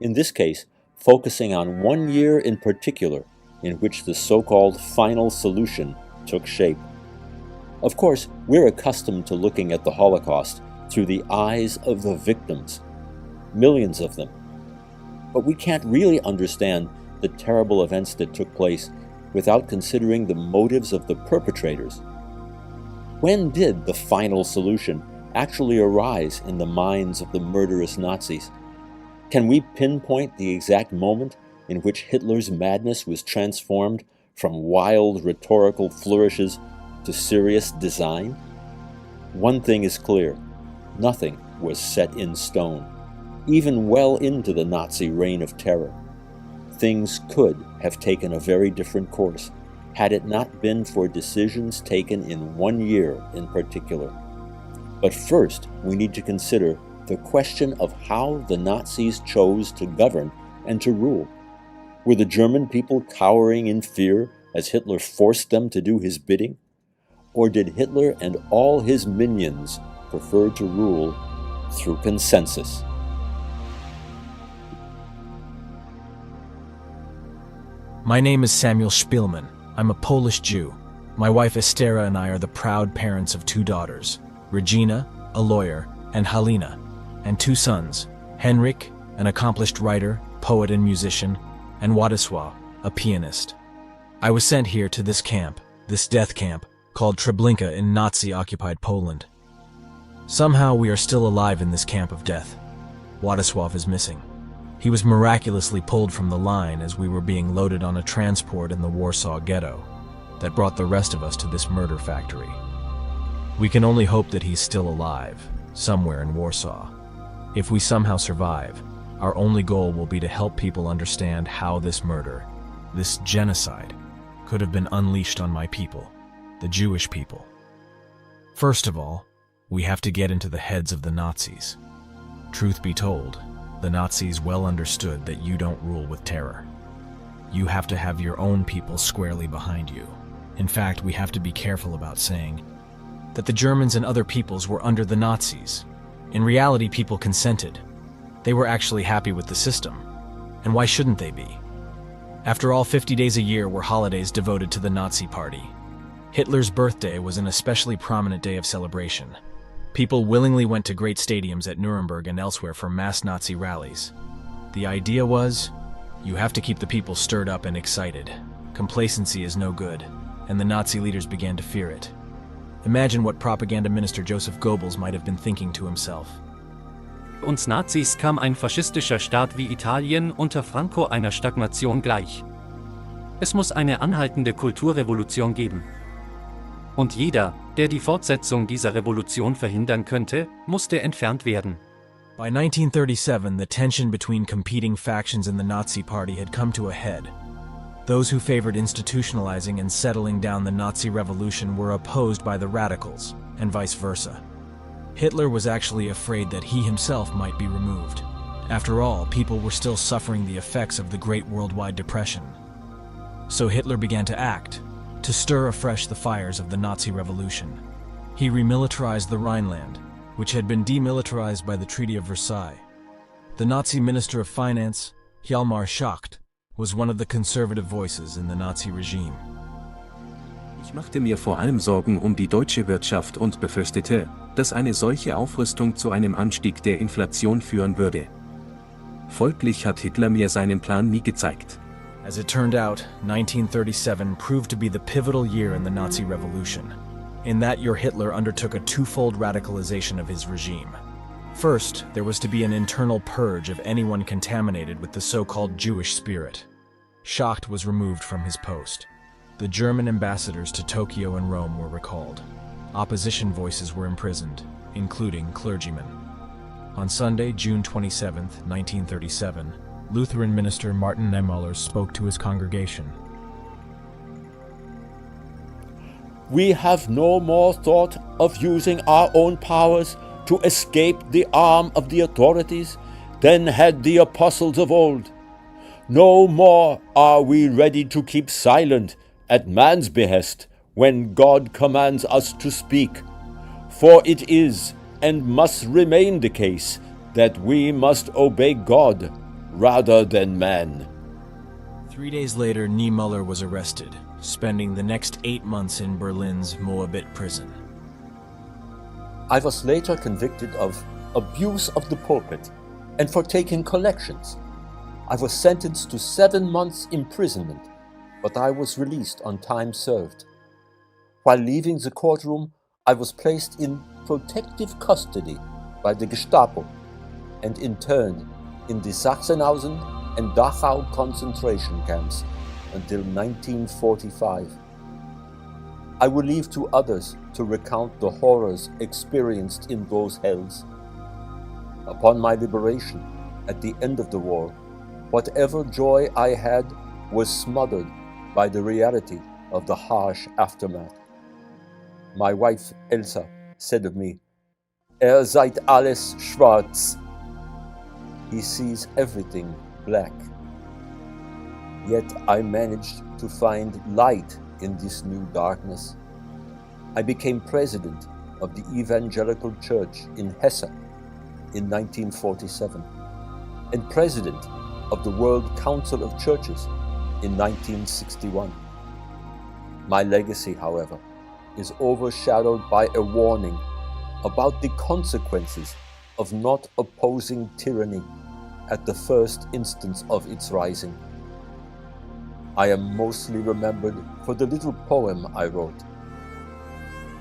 in this case focusing on one year in particular in which the so-called final solution took shape. Of course, we're accustomed to looking at the Holocaust through the eyes of the victims, millions of them. But we can't really understand the terrible events that took place without considering the motives of the perpetrators. When did the final solution actually arise in the minds of the murderous Nazis? Can we pinpoint the exact moment in which Hitler's madness was transformed from wild rhetorical flourishes to serious design? One thing is clear: nothing was set in stone, even well into the Nazi reign of terror. Things could have taken a very different course had it not been for decisions taken in 1 year in particular. But first, we need to consider the question of how the Nazis chose to govern and to rule. Were the German people cowering in fear as Hitler forced them to do his bidding? Or did Hitler and all his minions prefer to rule through consensus? My name is Samuel Spielman. I'm a Polish Jew. My wife Estera and I are the proud parents of 2 daughters, Regina, a lawyer, and Halina, and 2 sons, Henrik, an accomplished writer, poet and musician, and Władysław, a pianist. I was sent here to this camp, this death camp, called Treblinka in Nazi-occupied Poland. Somehow we are still alive in this camp of death. Władysław is missing. He was miraculously pulled from the line as we were being loaded on a transport in the Warsaw Ghetto that brought the rest of us to this murder factory. We can only hope that he's still alive, somewhere in Warsaw. If we somehow survive, our only goal will be to help people understand how this murder, this genocide, could have been unleashed on my people, the Jewish people. First of all, we have to get into the heads of the Nazis. Truth be told, the Nazis well understood that you don't rule with terror. You have to have your own people squarely behind you. In fact, we have to be careful about saying that the Germans and other peoples were under the Nazis. In reality, people consented. They were actually happy with the system. And why shouldn't they be? After all, 50 days a year were holidays devoted to the Nazi Party. Hitler's birthday was an especially prominent day of celebration. People willingly went to great stadiums at Nuremberg and elsewhere for mass Nazi rallies. The idea was, you have to keep the people stirred up and excited. Complacency is no good, and the Nazi leaders began to fear it. Imagine what propaganda minister Joseph Goebbels might have been thinking to himself. Uns Nazis kam ein faschistischer Staat wie Italien unter Franco einer Stagnation gleich. Es muss eine anhaltende Kulturrevolution geben. Und jeder, der die Fortsetzung dieser Revolution verhindern könnte, musste entfernt werden. By 1937, the tension between competing factions in the Nazi Party had come to a head. Those who favored institutionalizing and settling down the Nazi revolution were opposed by the radicals, and vice versa. Hitler was actually afraid that he himself might be removed. After all, people were still suffering the effects of the Great Worldwide Depression. So Hitler began to act, to stir afresh the fires of the Nazi Revolution. He remilitarized the Rhineland, which had been demilitarized by the Treaty of Versailles. The Nazi Minister of Finance, Hjalmar Schacht, was one of the conservative voices in the Nazi regime. Ich machte mir vor allem Sorgen die deutsche Wirtschaft und befürchtete, dass eine solche Aufrüstung zu einem Anstieg der Inflation führen würde. Folglich hat Hitler mir seinen Plan nie gezeigt. As it turned out, 1937 proved to be the pivotal year in the Nazi Revolution. In that year, Hitler undertook a twofold radicalization of his regime. First, there was to be an internal purge of anyone contaminated with the so-called Jewish spirit. Schacht was removed from his post. The German ambassadors to Tokyo and Rome were recalled. Opposition voices were imprisoned, including clergymen. On Sunday, June 27, 1937, Lutheran minister Martin Niemöller spoke to his congregation. We have no more thought of using our own powers to escape the arm of the authorities than had the apostles of old. No more are we ready to keep silent at man's behest when God commands us to speak, for it is and must remain the case that we must obey God rather than man. 3 days later, Niemöller was arrested, spending the next 8 months in Berlin's Moabit prison. I was later convicted of abuse of the pulpit and for taking collections. I was sentenced to 7 months imprisonment, but I was released on time served. While leaving the courtroom, I was placed in protective custody by the Gestapo and interned in the Sachsenhausen and Dachau concentration camps until 1945. I will leave to others to recount the horrors experienced in those hells. Upon my liberation, at the end of the war, whatever joy I had was smothered by the reality of the harsh aftermath. My wife Elsa said of me, seid alles schwarz. He sees everything black. Yet I managed to find light in this new darkness. I became president of the Evangelical Church in Hesse in 1947 and president of the World Council of Churches in 1961. My legacy, however, is overshadowed by a warning about the consequences of not opposing tyranny at the first instance of its rising. I am mostly remembered for the little poem I wrote.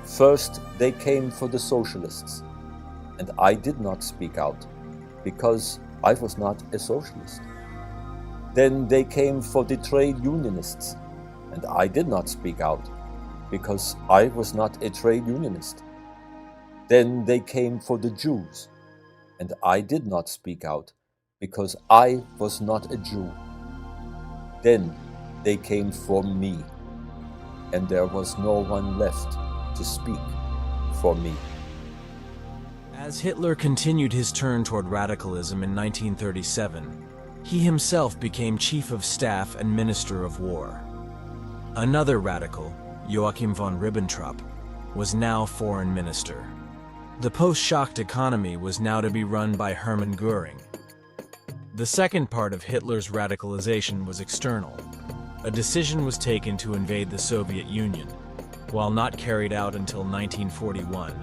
First, they came for the socialists, and I did not speak out because I was not a socialist. Then they came for the trade unionists, and I did not speak out because I was not a trade unionist. Then they came for the Jews, and I did not speak out because I was not a Jew. Then they came for me, and there was no one left to speak for me. As Hitler continued his turn toward radicalism in 1937, he himself became Chief of Staff and Minister of War. Another radical, Joachim von Ribbentrop, was now Foreign Minister. The post-shocked economy was now to be run by Hermann Göring. The second part of Hitler's radicalization was external. A decision was taken to invade the Soviet Union, while not carried out until 1941,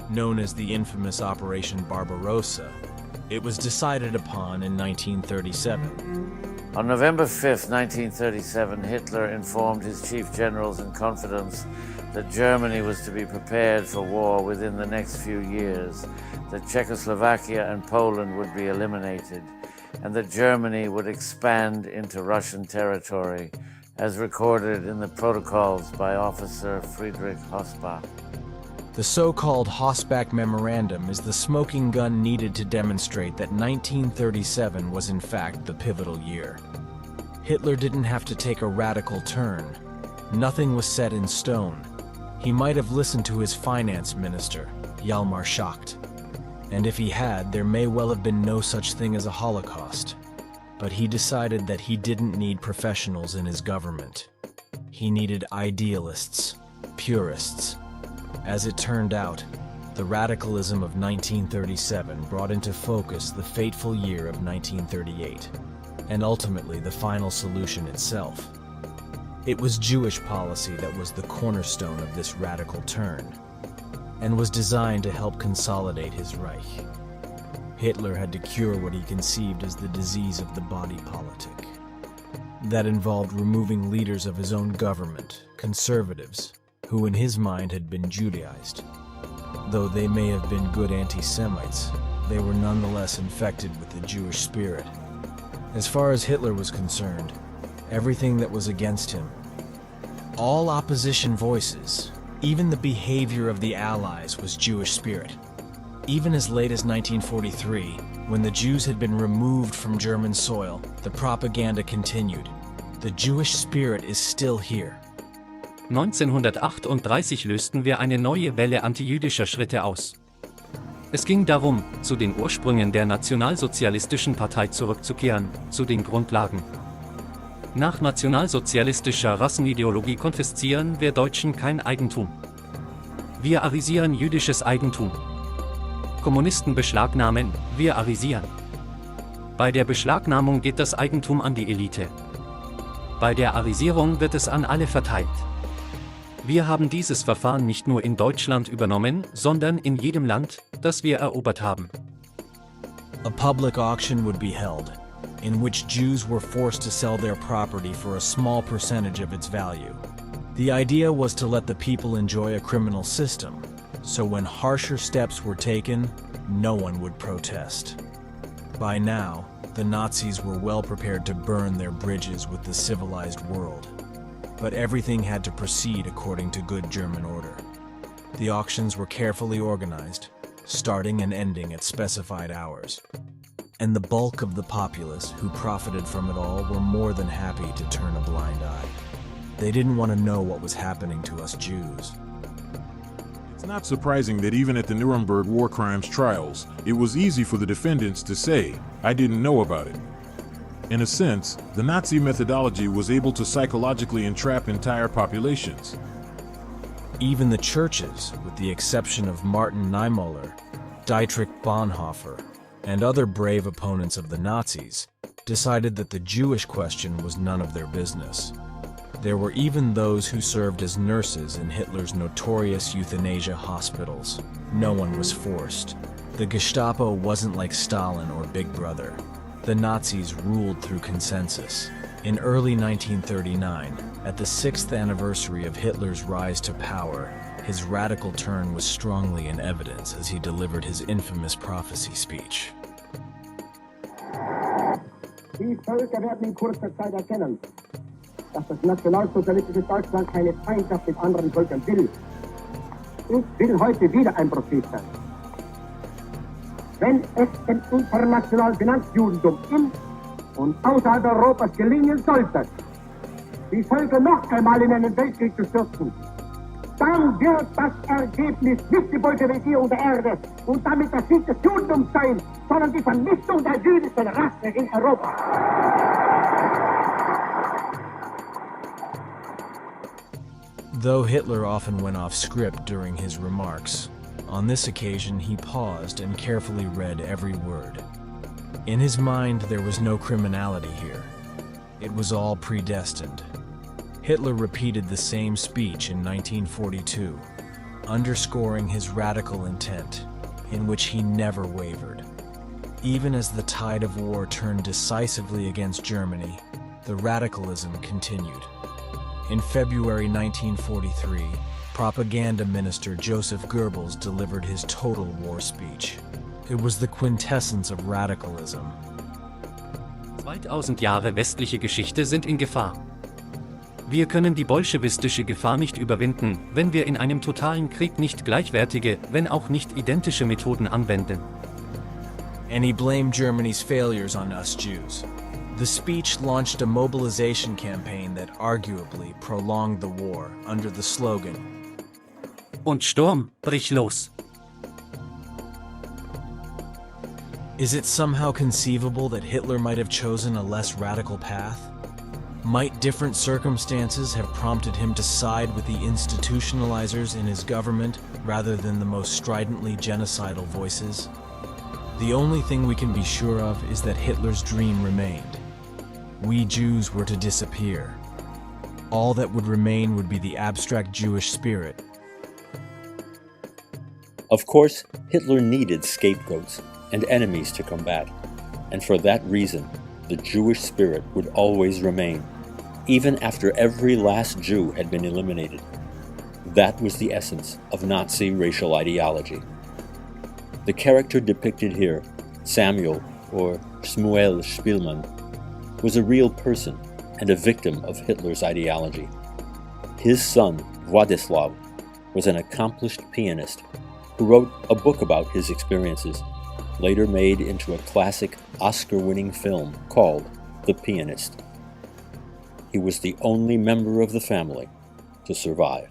known as the infamous Operation Barbarossa. It was decided upon in 1937. On November 5, 1937, Hitler informed his chief generals in confidence that Germany was to be prepared for war within the next few years, that Czechoslovakia and Poland would be eliminated, and that Germany would expand into Russian territory, as recorded in the protocols by Officer Friedrich Hossbach. The so-called Hossbach Memorandum is the smoking gun needed to demonstrate that 1937 was in fact the pivotal year. Hitler didn't have to take a radical turn. Nothing was set in stone. He might have listened to his finance minister, Hjalmar Schacht. And if he had, there may well have been no such thing as a Holocaust. But he decided that he didn't need professionals in his government. He needed idealists, purists. As it turned out, the radicalism of 1937 brought into focus the fateful year of 1938, and ultimately the final solution itself. It was Jewish policy that was the cornerstone of this radical turn, and was designed to help consolidate his Reich. Hitler had to cure what he conceived as the disease of the body politic. That involved removing leaders of his own government, conservatives, who in his mind had been Judaized. Though they may have been good anti-Semites, they were nonetheless infected with the Jewish spirit. As far as Hitler was concerned, everything that was against him, all opposition voices, even the behavior of the Allies was Jewish spirit. Even as late as 1943, when the Jews had been removed from German soil, the propaganda continued. The Jewish spirit is still here. 1938 lösten wir eine neue Welle antijüdischer Schritte aus. Es ging darum, zu den Ursprüngen der nationalsozialistischen Partei zurückzukehren, zu den Grundlagen. Nach nationalsozialistischer Rassenideologie konfiszieren wir Deutschen kein Eigentum. Wir arisieren jüdisches Eigentum. Kommunisten beschlagnahmen, wir arisieren. Bei der Beschlagnahmung geht das Eigentum an die Elite. Bei der Arisierung wird es an alle verteilt. Wir haben dieses Verfahren nicht nur in Deutschland übernommen, sondern in jedem Land, das wir erobert haben. A public auction would be held, in which Jews were forced to sell their property for a small percentage of its value. The idea was to let the people enjoy a criminal system, so when harsher steps were taken, no one would protest. By now, the Nazis were well prepared to burn their bridges with the civilized world. But everything had to proceed according to good German order. The auctions were carefully organized, starting and ending at specified hours. And the bulk of the populace who profited from it all were more than happy to turn a blind eye. They didn't want to know what was happening to us Jews. It's not surprising that even at the Nuremberg war crimes trials, it was easy for the defendants to say, "I didn't know about it." In a sense, the Nazi methodology was able to psychologically entrap entire populations. Even the churches, with the exception of Martin Niemöller, Dietrich Bonhoeffer, and other brave opponents of the Nazis, decided that the Jewish question was none of their business. There were even those who served as nurses in Hitler's notorious euthanasia hospitals. No one was forced. The Gestapo wasn't like Stalin or Big Brother. The Nazis ruled through consensus. In early 1939, at the 6th anniversary of Hitler's rise to power, his radical turn was strongly in evidence as he delivered his infamous prophecy speech. Die Völker werden in kurzer Zeit erkennen, dass das nationalsozialistische Deutschland keine Feindschaft mit anderen Völkern will. Ich will heute wieder ein Prophet sein. Wenn es dem internationalen Finanzjudentum in und außerhalb Europas gelingen sollte, die Völker noch einmal in einen Weltkrieg zu stürzen, dann wird das Ergebnis nicht die Bolschewisierung der Erde und damit der Sieg des Judentums sein, sondern die Vernichtung der jüdischen Rasse in Europa. Though Hitler often went off script during his remarks, on this occasion he paused and carefully read every word. In his mind, there was no criminality here. It was all predestined. Hitler repeated the same speech in 1942, underscoring his radical intent, in which he never wavered. Even as the tide of war turned decisively against Germany, the radicalism continued. In February 1943, propaganda minister Joseph Goebbels delivered his total war speech. It was the quintessence of radicalism. 2000 Jahre westliche Geschichte sind in Gefahr. Wir können die bolschewistische Gefahr nicht überwinden, wenn wir in einem totalen Krieg nicht gleichwertige, wenn auch nicht identische Methoden anwenden. And he blamed Germany's failures on us Jews. The speech launched a mobilization campaign that arguably prolonged the war under the slogan, Und Sturm, brich los! Is it somehow conceivable that Hitler might have chosen a less radical path? Might different circumstances have prompted him to side with the institutionalizers in his government rather than the most stridently genocidal voices? The only thing we can be sure of is that Hitler's dream remained. We Jews were to disappear. All that would remain would be the abstract Jewish spirit. Of course, Hitler needed scapegoats and enemies to combat, and for that reason, the Jewish spirit would always remain, even after every last Jew had been eliminated. That was the essence of Nazi racial ideology. The character depicted here, Samuel, or Shmuel Spielmann, was a real person and a victim of Hitler's ideology. His son, Władysław, was an accomplished pianist who wrote a book about his experiences, later made into a classic Oscar-winning film called The Pianist. He was the only member of the family to survive.